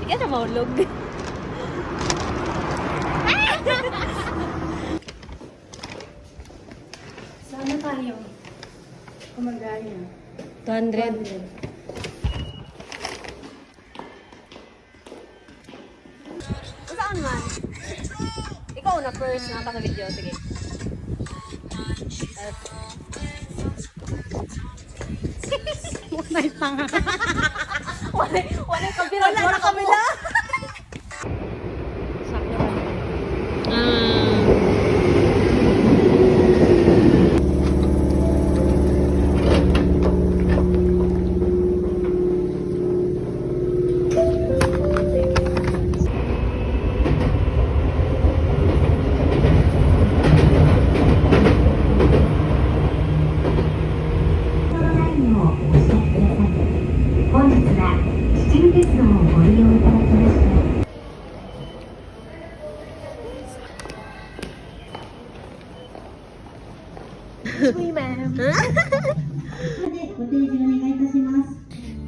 Sige na maulog. Sana tayo. Kumagaya. 200. Saan man? Ikaw na first na sa video. Sige. May panga. Wala kabila. Wala na kabila.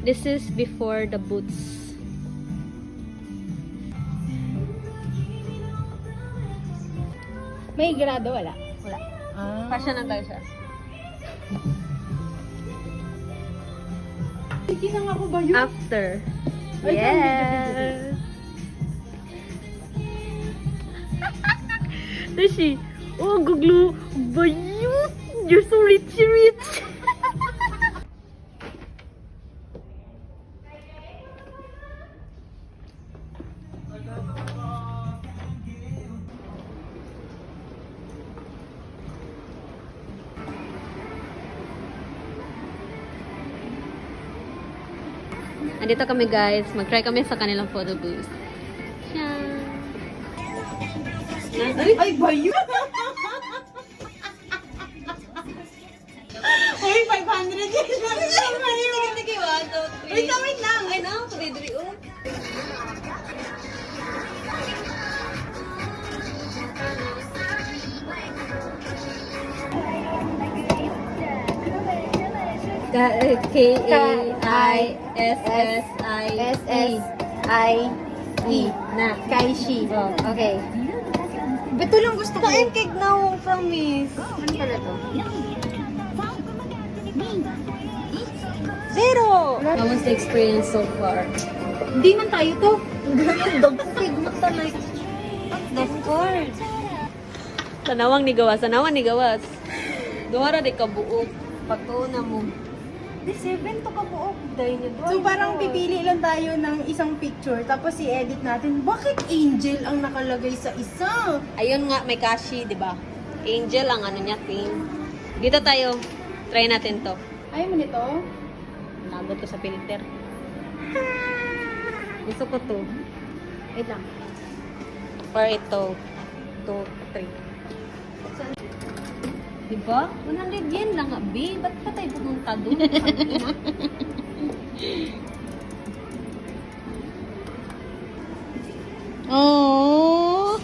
This is before the boots. May grado, wala? Wala. Ah. Kasya na tayo siya. Sige na nga ako ba yun? After. Ay, Yes. Rishi, oh, guglo. Bayut. You're so rich. Andito kami guys, mag-try kami sa kanilang photo booth. Yan. Ay, ba yun? Uy, 500 yun. Wait lang. Ay na, kadidri o. K-A-I-S-S-I-E na. Kaishi. Oh, okay. Beto lang gusto ko. Kain cake na, promise. Ano pala to? Zero! How was the experience so far? Hindi man tayo to. Ganyan, dog cake mo talaga. Of course. Sanawang ni gawas. Duwara di ka buok. Pagtuuna mo. Di 7 to ka buok. Dahil niyo So parang pipili lang tayo ng isang picture tapos i-edit natin. Bakit angel ang nakalagay sa isa? Ayun nga, may kashi, di ba? Angel ang ano niya, theme. Dito tayo. Try natin to. Ayaw mo nito? Nagot ko sa filter. Gusto ko to. Wait lang. Or ito. 2, 3. Diba? 100 yen lang nga, B. Ba't pa tayo pumunta doon? Oh.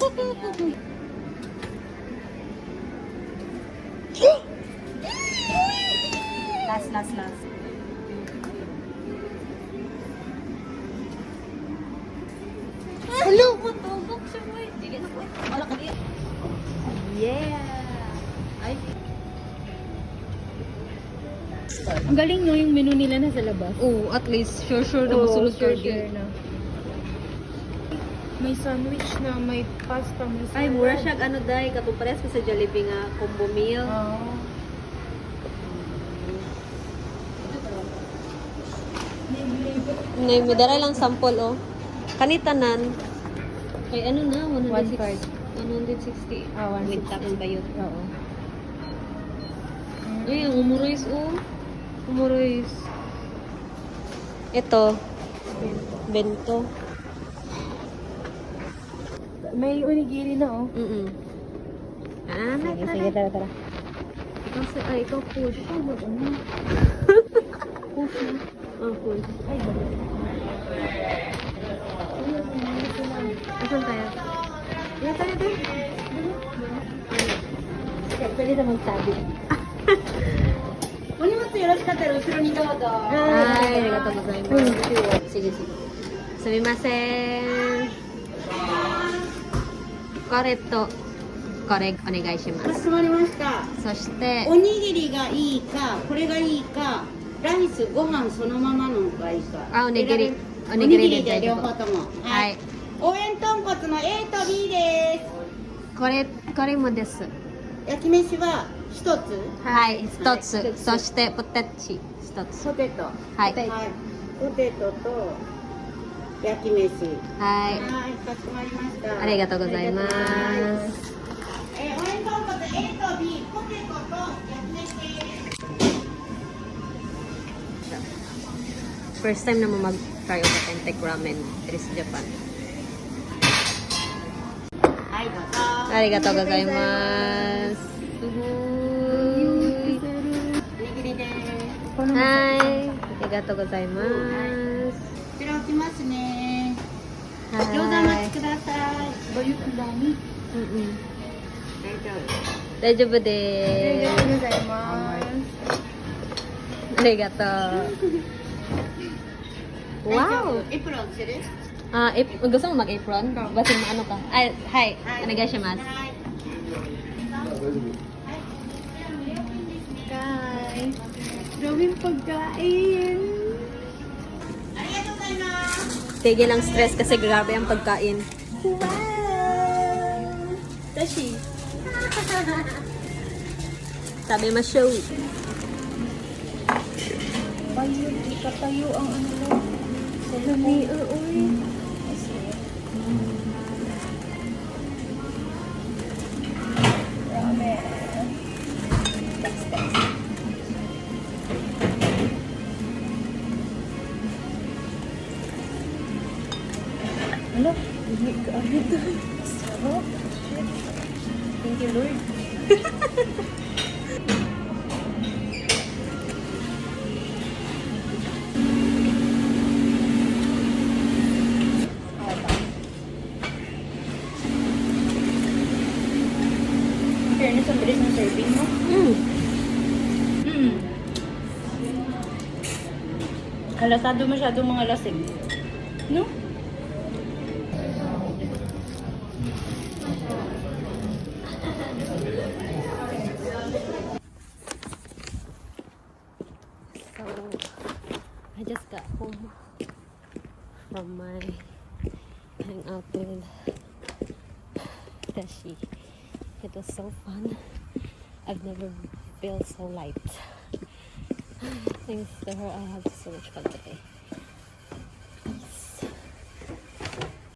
Last. Hello! Matugok siya mo eh. Sige na po eh. Wala ka diyan. Yeah! Ay. Ang galing no, yung menu nila na sa labas. Oh, at least sure na masulot sure din. na. May sandwich na, may pasta, may salad. Ay, mura siya ano day. Katong pares ko sa Jollibee nga combo meal. Oh. May dara lang sample oh. Kanitanan. Kay ano na? 160. 160. Ah, 160. With tax ba yun? Oo. Ay, ang umuroys oh. Umuroys. Ito. Bento. May onigiri na oh. Sige, tara. Ikaw push. Ano? Push na. Push. Ay, balik. Asan tayo? Yan tayo din. Pwede na magsabi. Ano mo tira sa katero? Pero nito ka daw. Ay, arigatou gozaimasu. Sige. Sumimasen. これとこれお願いしまかす。しこまりました。そしておにぎりがいいか、これがいいか、ライスご飯そのままのがいいか。あ、おにぎり選べおにぎりでおにぎりで両方とも。はい。応援豚骨の A と B です。これもです。焼き飯は一つ。はい、一はいつ。そしてポテチ一つ。ポテト。はい。はい。ポテトと焼き飯。はい。はい、かしこまりました。ありがとうございます。応援豚骨 A と B、ポテトと焼き飯です。 First time na mo mag-try of authentic ramen here sa Japan. はい、どうぞ。ありがとうございます。すごい。おにぎりです。はい。ありがとうございます。こちら置きますね。はい。餃子お待ちください。ごゆっくりに。うん大丈夫。大丈夫でありがとうございます。す。ありがとう。大丈 Wow! 夫エプロンする？ Gusto mo mag-apron? Basin mo ano ka? Ay, hi. Onegaishimasu. はい。Guys, gawin pagkain. ありがとうございます。 Tigil ang stress kasi grabe ang pagkain. Wow! Tashi. Sabi ma show. Payo, di ka payo ang ano mo. Lumi, uy. Grabe. Text. Ano? Hindi ka agad. Sarap. Shit. Thank you, Lord. Fairness, ang bilis ng serving mo. Halatado masyado mga lasing. No? So, I just got home from my hangout with Tashi. It was so fun. I've never felt so light. Thanks to her, I had so much fun today.